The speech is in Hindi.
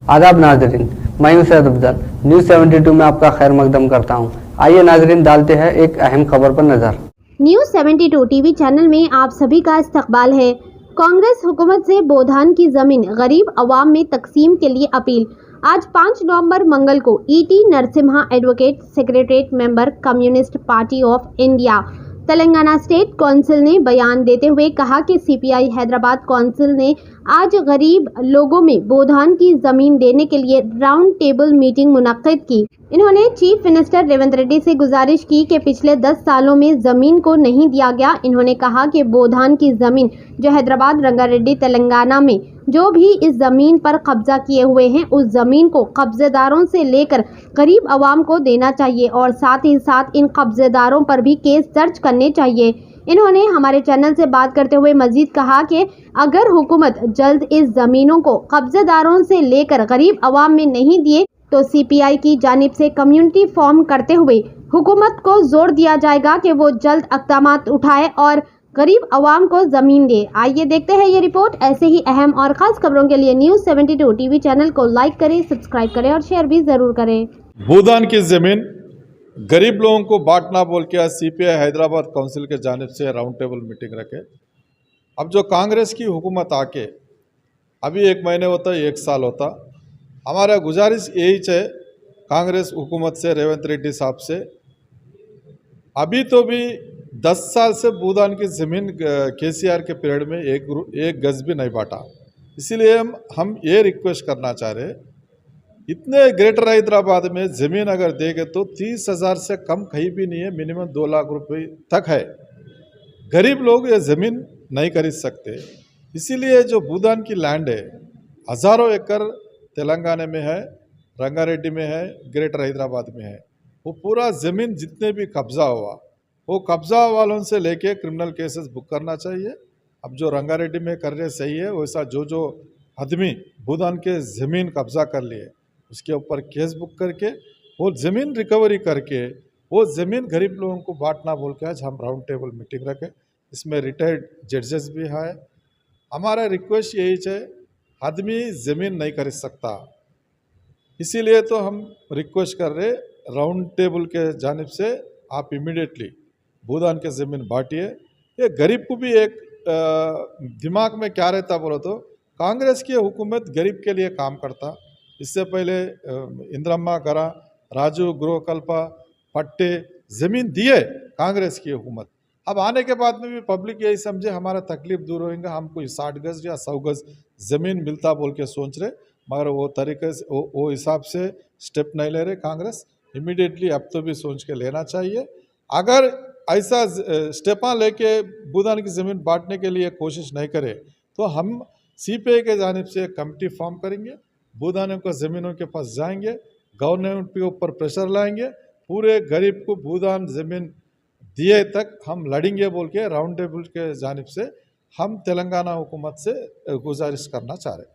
आदाब नाजरीन, मैं हूं सैयद अफजल। न्यूज़ 72 में आपका खैर मकदम करता हूं। आइए नाजरीन, डालते हैं एक अहम खबर पर नजर। न्यूज़ 72 टीवी चैनल में आप सभी का इस्तकबाल है। कांग्रेस हुकूमत से बोधान की जमीन गरीब अवाम में तकसीम के लिए अपील। आज 5 नवंबर मंगल को ET Narasimha advocate secretariat member communist party of India Telangana state council ने बयान देते हुए कहा कि सीपीआई हैदराबाद काउंसिल ने आज गरीब लोगों में बोधान की जमीन देने के लिए राउंड टेबल मीटिंग मुनक्किद की। इन्होंने चीफ मिनिस्टर रेवंत रेड्डी से गुजारिश की कि पिछले 10 सालों में जमीन को नहीं दिया गया। इन्होंने कहा कि बोधान की जमीन जो हैदराबाद रंगारेड्डी तेलंगाना में जो भी इस जमीन पर कब्जा किए हुए हैं, उस जमीन को कब्जेदारों से लेकर गरीब आवाम को देना चाहिए और साथ ही साथ इन कब्जेदारों पर भी केस दर्ज करने चाहिए। इन्होंने हमारे चैनल से बात करते हुए मजीद कहा कि अगर हुकूमत जल्द इस जमीनों को कब्जेदारों से लेकर गरीब आवाम में नहीं दिए तो सीपीआई की जानिब से कम्युनिटी फॉर्म करते हुए हुकूमत को जोर दिया जाएगा कि वो जल्द इक़दामात उठाए और गरीब आवाम को जमीन दे। आइए देखते हैं ये रिपोर्ट। ऐसे ही अहम और खास खबरों के लिए न्यूज़ 72 टीवी चैनल को लाइक करें, सब्सक्राइब करें और शेयर भी जरूर करें। भूदान की जमीन गरीब लोगों को बांटना बोल के आज सीपीआई हैदराबाद काउंसिल के जानिब से राउंड टेबल मीटिंग रखे। अब जो कांग्रेस की हुकूमत आके अभी 1 महीने होता, 1 साल होता, हमारा गुजारिश यही है कांग्रेस हुकूमत से, रेवंत रेड्डी साहब से, अभी तो भी 10 साल से भूदान की ज़मीन केसीआर के पीरियड में एक गज भी नहीं बांटा। इसीलिए हम ये रिक्वेस्ट करना चाह रहे हैं, इतने ग्रेटर हैदराबाद में ज़मीन अगर देंगे तो 30,000 से कम कहीं भी नहीं है, मिनिमम 2 लाख रुपए तक है। गरीब लोग ये ज़मीन नहीं खरीद सकते। इसीलिए जो भूदान की लैंड है, हज़ारों एकड़ तेलंगाना में है, रंगारेड्डी में है, ग्रेटर हैदराबाद में है, वो पूरा ज़मीन जितने भी कब्ज़ा हुआ, वो कब्ज़ा वालों से लेके क्रिमिनल केसेस बुक करना चाहिए। अब जो रंगारेड्डी में कर रहे सही है, वैसा जो आदमी भूदान के ज़मीन कब्ज़ा कर लिए उसके ऊपर केस बुक करके वो ज़मीन रिकवरी करके वो ज़मीन गरीब लोगों को बांटना बोल के आज हम राउंड टेबल मीटिंग रखें। इसमें रिटायर्ड जजेस भी है। हमारा रिक्वेस्ट यही है, आदमी ज़मीन नहीं खरीद सकता, इसीलिए तो हम रिक्वेस्ट कर रहे राउंड टेबल के जानिब से आप इमीडिएटली भूदान के ज़मीन बांटिए। ये गरीब को भी एक दिमाग में क्या रहता बोलो तो कांग्रेस की हुकूमत गरीब के लिए काम करता। इससे पहले इंदिरम्मा करा, राजू गृहकल्पा, पट्टे ज़मीन दिए कांग्रेस की हुकूमत। अब आने के बाद में भी पब्लिक यही समझे हमारा तकलीफ दूर होएगा, हमको 60 गज या 100 गज ज़मीन मिलता बोल के सोच रहे, मगर वो तरीके से वो हिसाब से स्टेप नहीं ले रहे कांग्रेस। इमीडिएटली अब तो भी सोच के लेना चाहिए। अगर ऐसा स्टेपा लेके भूदान की ज़मीन बांटने के लिए कोशिश नहीं करे तो हम सीपीआई के जानिब से कमेटी फॉर्म करेंगे, भूदानों को ज़मीनों के पास जाएंगे, गवर्नमेंट के ऊपर प्रेशर लाएंगे, पूरे गरीब को भूदान ज़मीन दिए तक हम लड़ेंगे बोल के राउंड टेबल के जानिब से हम तेलंगाना हुकूमत से गुजारिश करना चाह रहे हैं।